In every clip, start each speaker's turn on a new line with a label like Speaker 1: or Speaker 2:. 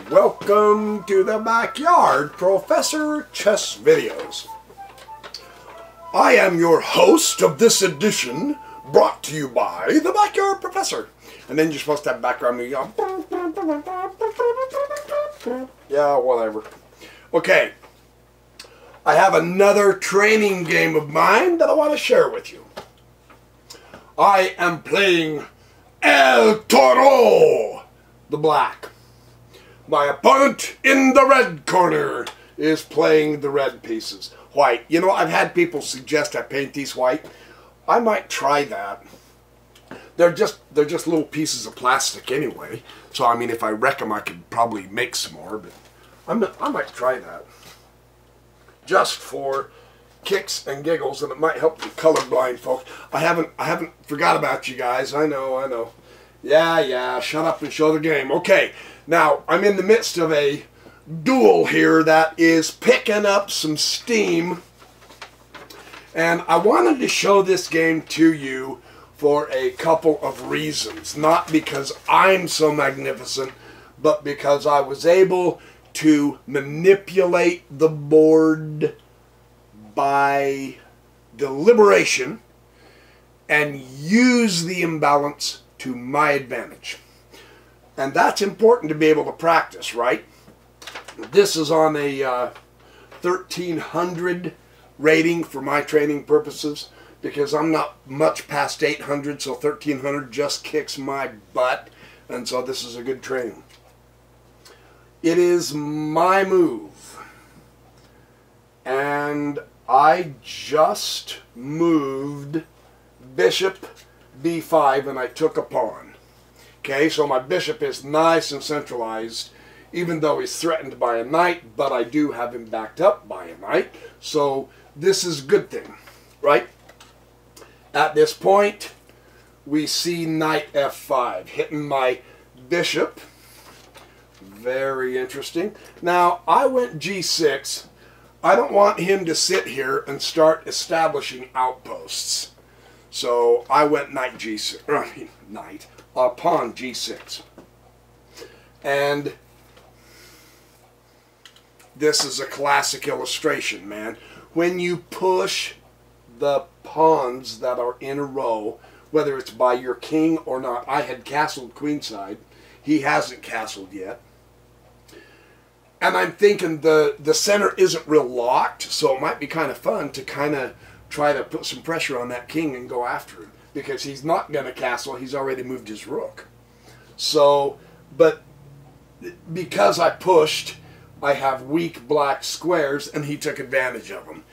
Speaker 1: Welcome to the Backyard Professor Chess Videos. I am your host of this edition, brought to you by the Backyard Professor. And then you're supposed to have background music. Yeah, whatever. Okay. I have another training game of mine that I want to share with you. I am playing El Toro, the black. My opponent in the red corner is playing the red pieces. White. You know, I've had people suggest I paint these white. I might try that. They're just little pieces of plastic anyway. So I mean, if I wreck them, I could probably make some more. But I might try that, just for kicks and giggles, and it might help the colorblind folks. I haven't forgot about you guys. I know. Yeah. Shut up and show the game. Okay. Now I'm in the midst of a duel here that is picking up some steam, and I wanted to show this game to you for a couple of reasons. Not because I'm so magnificent, but because I was able to manipulate the board by deliberation and use the imbalance to my advantage. And that's important to be able to practice, right? This is on a 1300 rating for my training purposes, because I'm not much past 800, so 1300 just kicks my butt, and so this is a good training. It is my move, and I just moved bishop b5 and I took a pawn. Okay, so my bishop is nice and centralized, even though he's threatened by a knight, but I do have him backed up by a knight, so this is a good thing, right? At this point, we see knight f5, hitting my bishop. Very interesting. Now, I went g6. I don't want him to sit here and start establishing outposts. So I went knight g6, pawn g6. And this is a classic illustration, man. When you push the pawns that are in a row, whether it's by your king or not. I had castled queenside. He hasn't castled yet. And I'm thinking the center isn't real locked, so it might be kind of fun to kind of try to put some pressure on that king and go after him, because he's not going to castle. He's already moved his rook. So, but because I pushed, I have weak black squares, and he took advantage of them.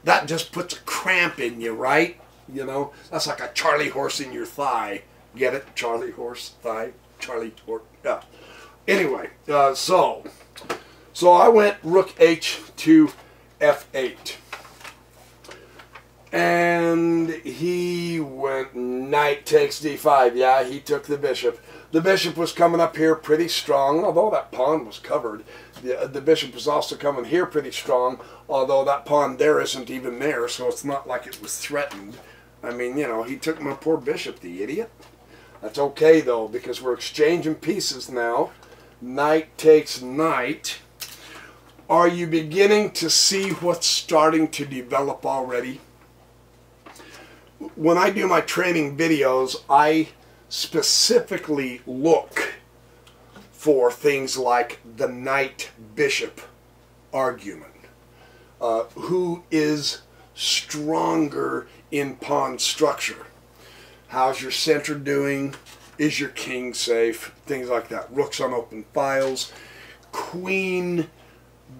Speaker 1: That just puts a cramp in you, right? You know, that's like a Charlie horse in your thigh. Get it? Charlie horse, thigh, Charlie horse. Yeah. Anyway, so I went rook h to f8. And he went knight takes d5. Yeah, he took the bishop. The bishop was coming up here pretty strong, although that pawn was covered. The bishop was also coming here pretty strong, although that pawn there isn't even there, so it's not like it was threatened. I mean, you know, he took my poor bishop, the idiot. That's okay, though, because we're exchanging pieces now. Knight takes knight. Are you beginning to see what's starting to develop already? When I do my training videos, I specifically look for things like the knight-bishop argument. Who is stronger in pawn structure? How's your center doing? Is your king safe? Things like that. Rooks on open files. Queen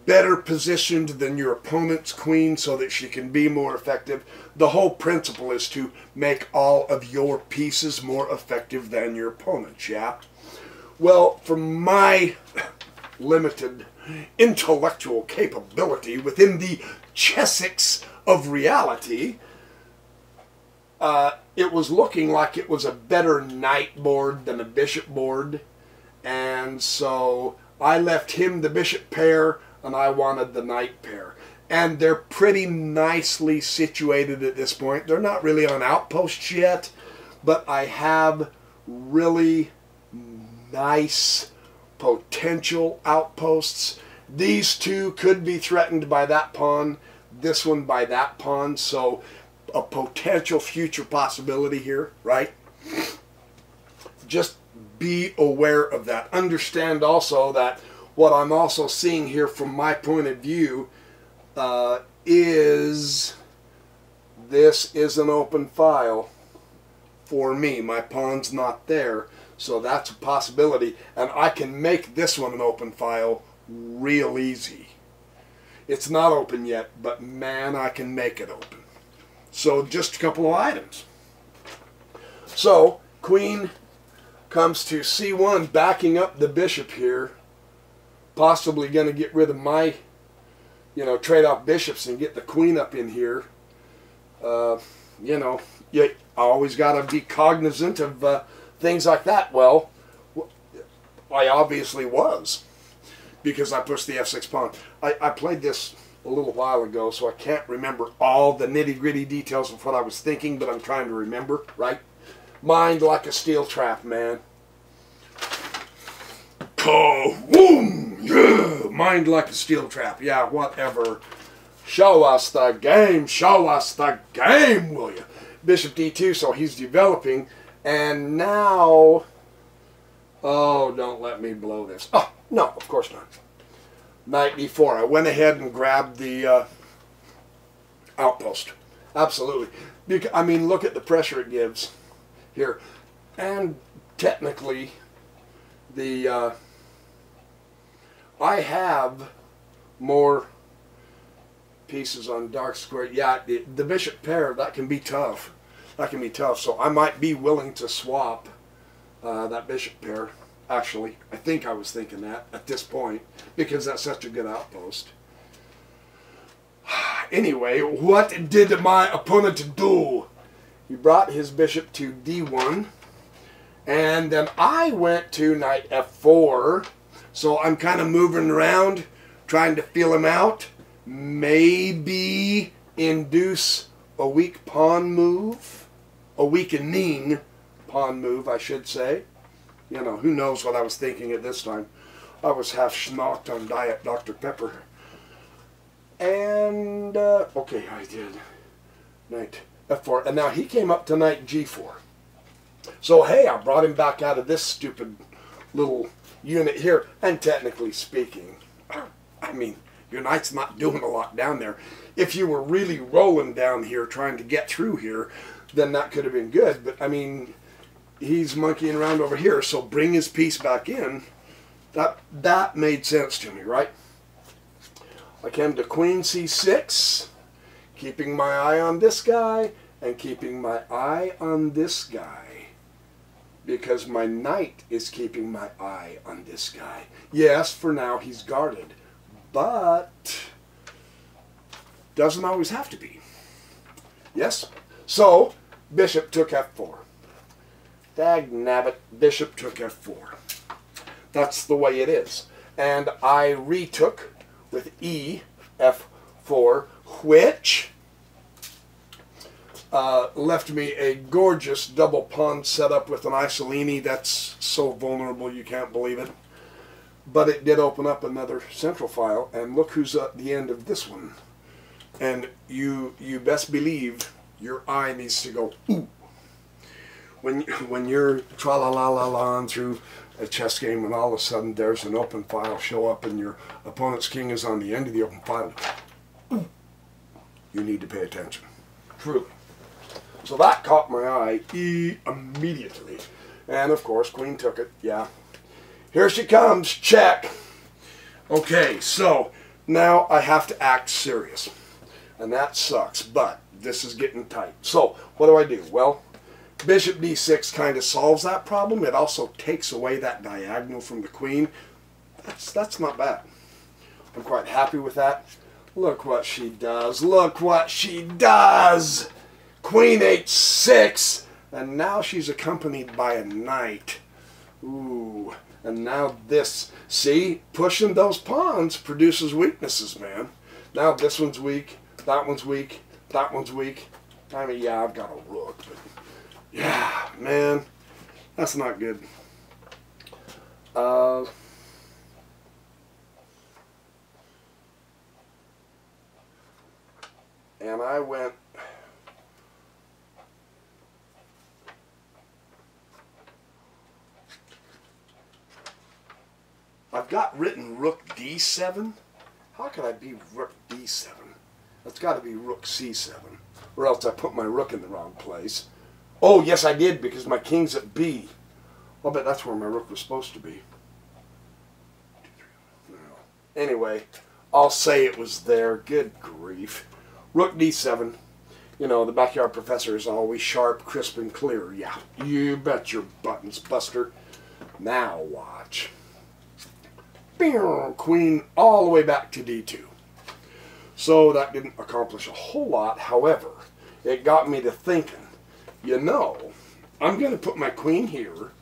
Speaker 1: better positioned than your opponent's queen so that she can be more effective. The whole principle is to make all of your pieces more effective than your opponent's, yeah? Well, from my limited intellectual capability within the chessics of reality, it was looking like it was a better knight board than a bishop board, and so I left him the bishop pair and I wanted the knight pair. And they're pretty nicely situated at this point. They're not really on outposts yet, but I have really nice potential outposts. These two could be threatened by that pawn, this one by that pawn, so a potential future possibility here, right? Just be aware of that. Understand also that what I'm also seeing here from my point of view is this is an open file for me. My pawn's not there, so that's a possibility, and I can make this one an open file real easy. It's not open yet, but man, I can make it open. So just a couple of items. So queen comes to c1, backing up the bishop here, possibly going to get rid of my, trade off bishops and get the queen up in here. You always got to be cognizant of things like that. Well, I obviously was, because I pushed the f6 pawn. I played this a little while ago, so I can't remember all the nitty-gritty details of what I was thinking, but I'm trying to remember, right? Mind like a steel trap, man. Kawoom! Yeah! Mind like a steel trap. Yeah, whatever. Show us the game. Show us the game, will you? Bishop d2, so he's developing. And now... Oh, don't let me blow this. Oh, no, of course not. Knight d4. I went ahead and grabbed the outpost. Absolutely. I mean, look at the pressure it gives here. And technically, I have more pieces on dark square. Yeah, the bishop pair, that can be tough. That can be tough. So I might be willing to swap that bishop pair. Actually, I think I was thinking that at this point, because that's such a good outpost. Anyway, what did my opponent do? He brought his bishop to d1, and then I went to knight f4. So I'm kind of moving around, trying to feel him out. Maybe induce a weak pawn move, a weakening pawn move, I should say. Who knows what I was thinking at this time. I was half schnocked on Diet Dr. Pepper. And, okay, I did. Knight f4. And now he came up to knight g4. So, hey, I brought him back out of this stupid little unit here. And technically speaking, I mean, your knight's not doing a lot down there. If you were really rolling down here trying to get through here, then that could have been good. But, I mean... he's monkeying around over here, so bring his piece back in. That made sense to me, right? I came to queen c6, keeping my eye on this guy, and keeping my eye on this guy. Because my knight is keeping my eye on this guy. Yes, for now he's guarded, but doesn't always have to be. Yes? So, bishop took f4. Dagnabbit, bishop took f4. That's the way it is. And I retook with e f4, which left me a gorgeous double pawn setup with an Isolini that's so vulnerable you can't believe it. But it did open up another central file, and look who's at the end of this one. And you best believe your eye needs to go, ooh. When you're tra-la-la-la-la through a chess game and all of a sudden there's an open file show up and your opponent's king is on the end of the open file, you need to pay attention. Truly. So that caught my eye immediately. And of course, queen took it. Yeah. Here she comes. Check. Okay, so now I have to act serious. And that sucks, but this is getting tight. So what do? Well, bishop d6 kind of solves that problem. It also takes away that diagonal from the queen. That's not bad. I'm quite happy with that. Look what she does. Look what she does. Queen h6. And now she's accompanied by a knight. Ooh. And now this. See? Pushing those pawns produces weaknesses, man. Now this one's weak. That one's weak. That one's weak. I mean, yeah, I've got a rook, but... yeah, man, that's not good. Uh, and I went, I've got written rook d7. How could I be rook d7? That's got to be rook c7, or else I put my rook in the wrong place. Oh, yes, I did, because my king's at b. I'll bet that's where my rook was supposed to be. No. Anyway, I'll say it was there. Good grief. Rook d7. You know, the backyard professor is always sharp, crisp, and clear. Yeah, you bet your buttons, Buster. Now watch. Queen all the way back to d2. So that didn't accomplish a whole lot. However, it got me to thinking, you know, I'm going to put my queen here.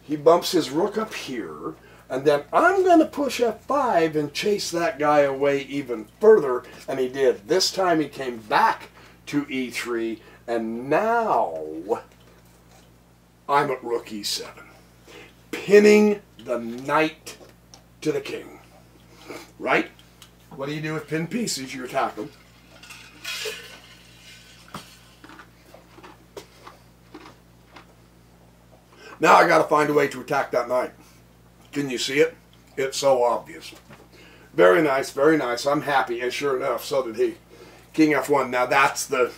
Speaker 1: He bumps his rook up here. And then I'm going to push f5 and chase that guy away even further. And he did. This time he came back to e3. And now I'm at rook e7. Pinning the knight to the king. Right? What do you do with pinned pieces? You attack them. Now I got to find a way to attack that knight. Can you see it? It's so obvious. Very nice, very nice. I'm happy, and sure enough, so did he. King f1. Now that's the...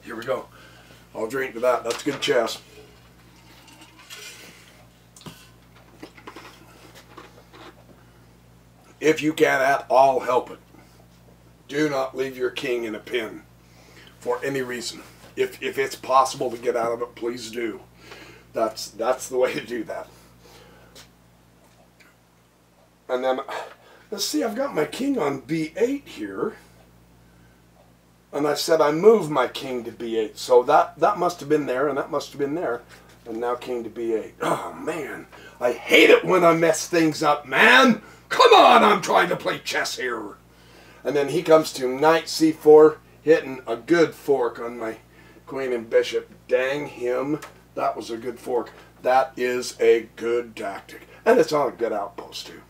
Speaker 1: Here we go. I'll drink to that. That's good chess. If you can at all help it, do not leave your king in a pin for any reason. If it's possible to get out of it, please do. That's the way to do that. And then, let's see, I've got my king on b8 here. And I said I moved my king to b8. So that must have been there, and that must have been there. And now king to b8. Oh, man. I hate it when I mess things up, man. Come on, I'm trying to play chess here. And then he comes to knight c4, hitting a good fork on my queen and bishop. Dang him. That was a good fork. That is a good tactic. And it's on a good outpost, too.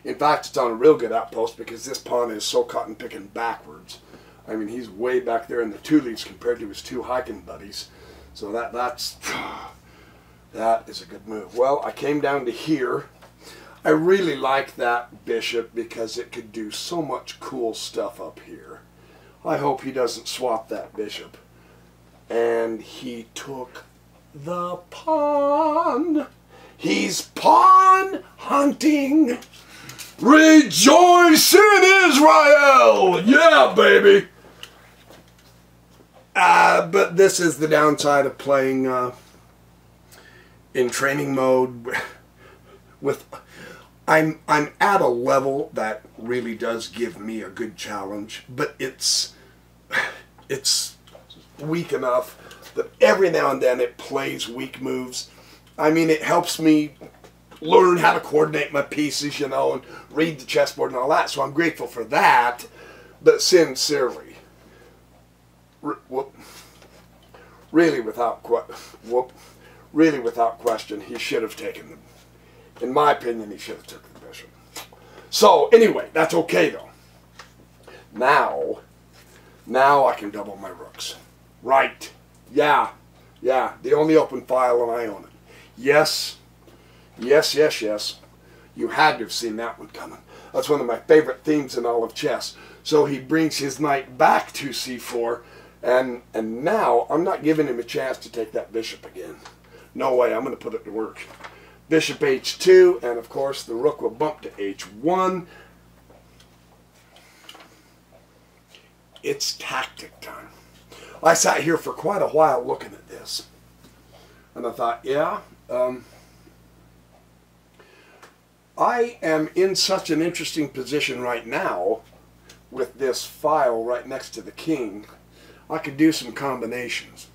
Speaker 1: In fact, it's on a real good outpost because this pawn is so cotton picking backwards. I mean, he's way back there in the two leaves compared to his two hiking buddies. So that is a good move. Well, I came down to here. I really like that bishop because it could do so much cool stuff up here. I hope he doesn't swap that bishop. And he took the pawn. He's pawn hunting. Rejoice in Israel! Yeah, baby! But this is the downside of playing in training mode with... I'm at a level that really does give me a good challenge, but it's weak enough that every now and then it plays weak moves. I mean, it helps me learn how to coordinate my pieces, you know, and read the chessboard and all that, so I'm grateful for that. But sincerely, really without question, he should have taken them. In my opinion, he should have taken the bishop. So, anyway, that's okay, though. Now I can double my rooks. Right. Yeah. The only open file, and I own it. Yes. You had to have seen that one coming. That's one of my favorite themes in all of chess. So he brings his knight back to c4, and now I'm not giving him a chance to take that bishop again. No way, I'm going to put it to work. Bishop h2, and of course the rook will bump to h1. It's tactic time. I sat here for quite a while looking at this. And I thought, yeah, I am in such an interesting position right now with this file right next to the king. I could do some combinations.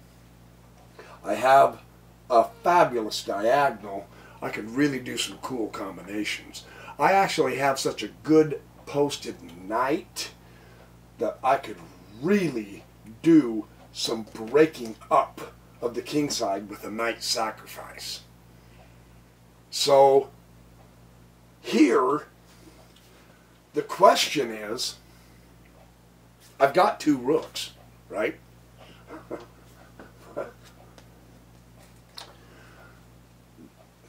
Speaker 1: I have a fabulous diagonal. I could really do some cool combinations. I actually have such a good posted knight that I could really do some breaking up of the Kingside with a knight sacrifice. So here, the question is, I've got 2 rooks, right?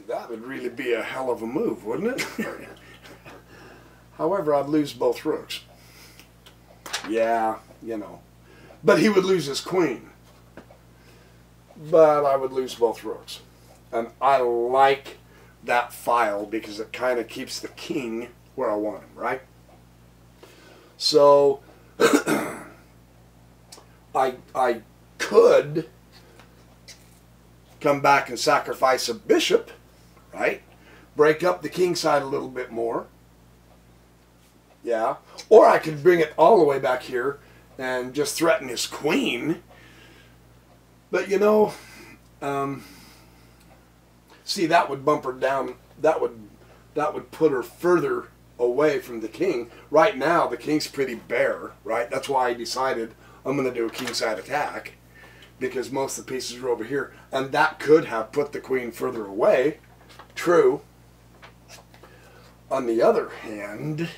Speaker 1: That would really be a hell of a move, wouldn't it? However, I'd lose both rooks. Yeah, you know. But he would lose his queen. But I would lose both rooks. And I like that file because it kind of keeps the king where I want him, right? So I could come back and sacrifice a bishop, right? Break up the Kingside a little bit more. Yeah. Or I could bring it all the way back here and just threaten his queen. But you know, see, that would bump her down. That would put her further away from the king. Right now, the king's pretty bare, right? That's why I decided I'm going to do a kingside attack, because most of the pieces are over here. And that could have put the queen further away. True. On the other hand,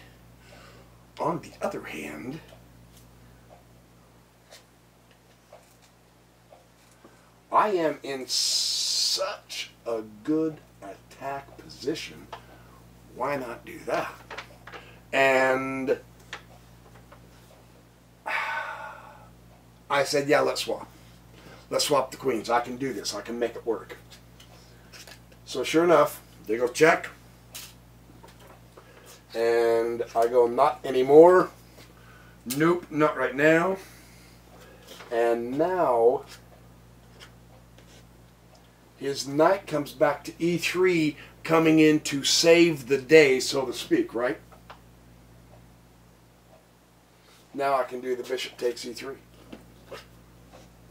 Speaker 1: I am in such a good attack position. Why not do that? And I said, yeah, let's swap. Let's swap the queens. I can do this. I can make it work. So sure enough, they go check. And I go, not anymore. Nope, not right now. And now his knight comes back to e3, coming in to save the day, so to speak, right? Now I can do the bishop takes e3.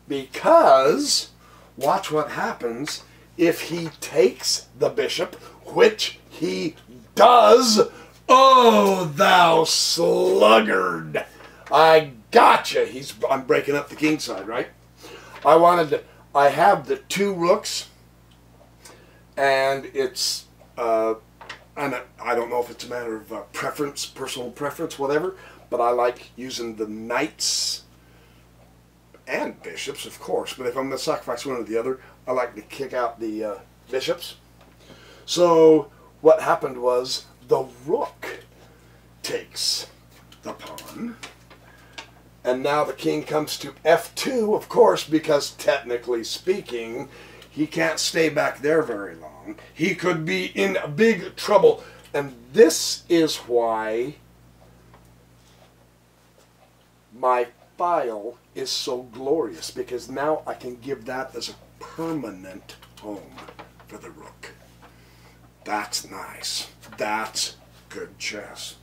Speaker 1: Because, watch what happens if he takes the bishop, which he does. Oh, thou sluggard! I gotcha. I'm breaking up the kingside, right? I have the 2 rooks, and it's, and I don't know if it's a matter of preference, personal preference, whatever, but I like using the knights and bishops, of course, but if I'm going to sacrifice one or the other, I like to kick out the bishops. So what happened was the rook takes the pawn, and now the king comes to f2, of course, because technically speaking, he can't stay back there very long. He could be in big trouble, and this is why my file is so glorious, because now I can give that as a permanent home for the rook. That's nice. That's good chess.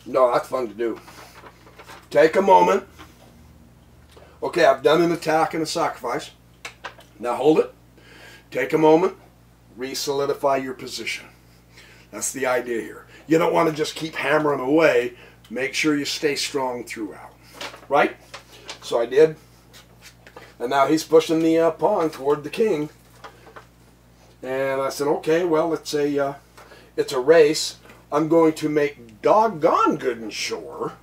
Speaker 1: No, that's fun to do. Take a moment. Okay, I've done an attack and a sacrifice. Now hold it. Take a moment. Re-solidify your position. That's the idea here. You don't want to just keep hammering away. Make sure you stay strong throughout. Right? So I did. And now he's pushing the pawn toward the king. And I said, okay, well, it's a race. I'm going to make doggone good and sure,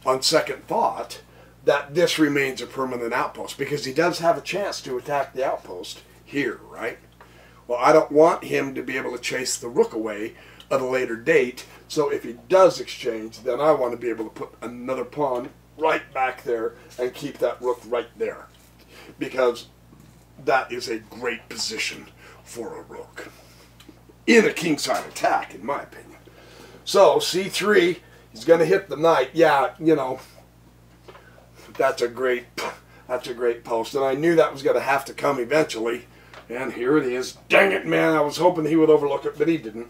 Speaker 1: on second thought, that this remains a permanent outpost, because he does have a chance to attack the outpost here, right? Well, I don't want him to be able to chase the rook away at a later date, so if he does exchange, then I want to be able to put another pawn right back there and keep that rook right there, because that is a great position for a rook in a kingside attack, in my opinion. So c3, he's going to hit the knight. Yeah, you know, that's a great post, and I knew that was going to have to come eventually, and here it is. Dang it, man! I was hoping he would overlook it, but he didn't.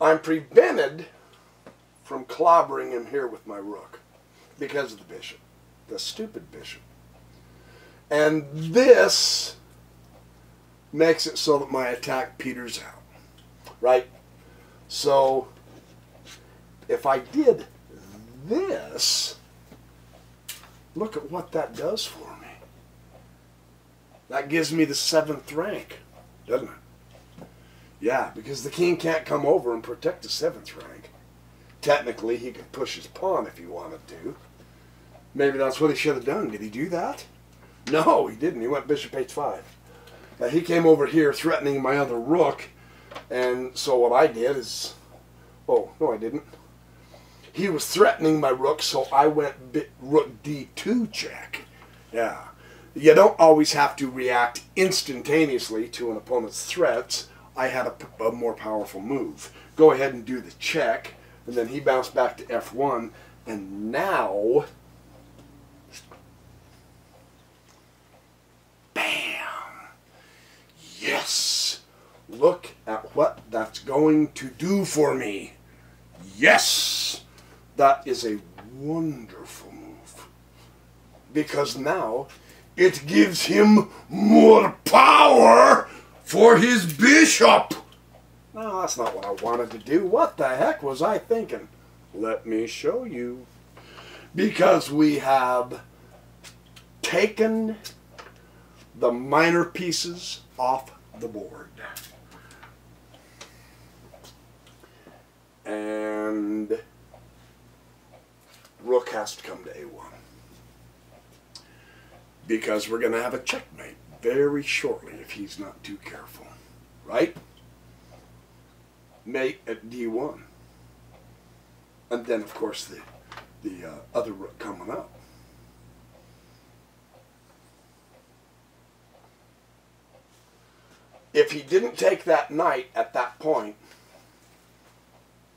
Speaker 1: I'm prevented from clobbering him here with my rook because of the bishop, the stupid bishop. And this makes it so that my attack peters out, right? So if I did this, look at what that does for me. That gives me the 7th rank, doesn't it? Yeah, because the king can't come over and protect the 7th rank. Technically, he could push his pawn if he wanted to. Maybe that's what he should have done. Did he do that? No, he didn't. He went bishop h5. He came over here threatening my other rook, and so what I did is... Oh, no I didn't. He was threatening my rook, so I went rook d2 check. Yeah. You don't always have to react instantaneously to an opponent's threats. I had a more powerful move. Go ahead and do the check, and then he bounced back to f1, and now... Yes! Look at what that's going to do for me. Yes! That is a wonderful move. Because now it gives him more power for his bishop. No, that's not what I wanted to do. What the heck was I thinking? Let me show you. Because we have taken the minor pieces off the board. And rook has to come to a1. Because we're going to have a checkmate very shortly if he's not too careful. Right? Mate at d1. And then, of course, the other rook coming up. If he didn't take that knight at that point,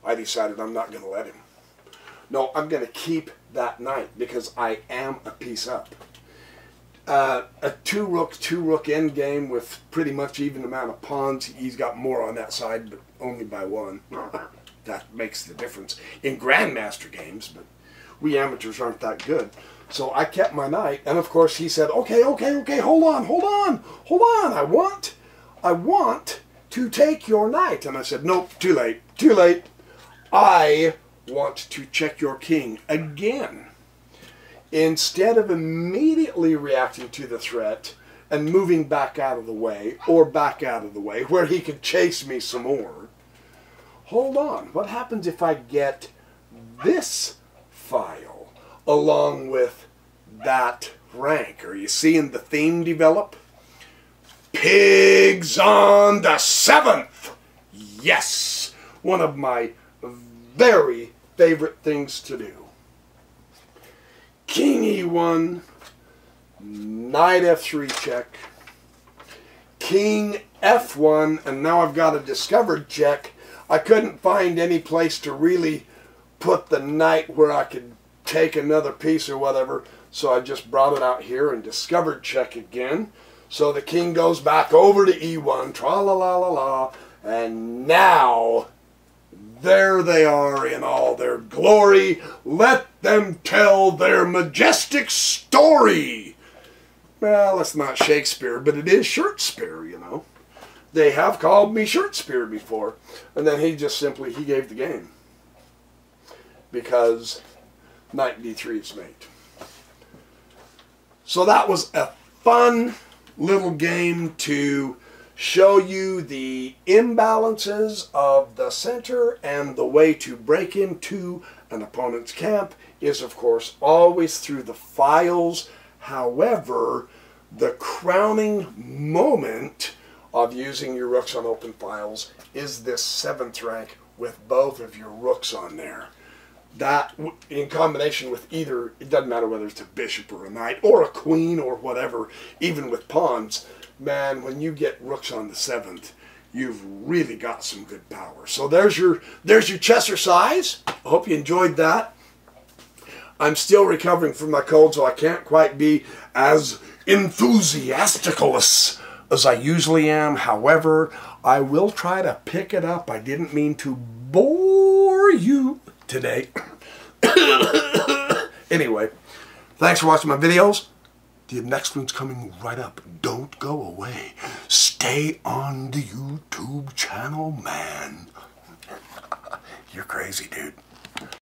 Speaker 1: I decided I'm not going to let him. No, I'm going to keep that knight because I am a piece up. A 2-rook endgame with pretty much even amount of pawns. He's got more on that side, but only by 1. That makes the difference in grandmaster games, but we amateurs aren't that good. So I kept my knight, and of course he said, okay, hold on, I want to take your knight. And I said, nope, too late. I want to check your king again. Instead of immediately reacting to the threat and moving back out of the way, or back out of the way, where he could chase me some more, hold on, what happens if I get this file along with that rank? Are you seeing the theme develop? Pigs on the 7th! Yes! One of my very favorite things to do. King e1, knight f3 check, king f1, and now I've got a discovered check. I couldn't find any place to really put the knight where I could take another piece or whatever, so I just brought it out here and discovered check again. So the king goes back over to e1, tra-la-la-la-la, and now there they are in all their glory. Let them tell their majestic story. Well, it's not Shakespeare, but it is Shirtspeare, you know. They have called me Shirtspeare before. And then he just simply, he gave the game. Because knight d3 is mate. So that was a fun little game to show you the imbalances of the center, and the way to break into an opponent's camp is, of course, always through the files. However, the crowning moment of using your rooks on open files is this 7th rank with both of your rooks on there. That, in combination with either, it doesn't matter whether it's a bishop or a knight or a queen or whatever, even with pawns, man, when you get rooks on the 7th, you've really got some good power. So there's your chessercise. I hope you enjoyed that. I'm still recovering from my cold, so I can't quite be as enthusiastical as I usually am. However, I will try to pick it up. I didn't mean to bore you today. Anyway, thanks for watching my videos. The next one's coming right up. Don't go away. Stay on the YouTube channel, man. You're crazy, dude.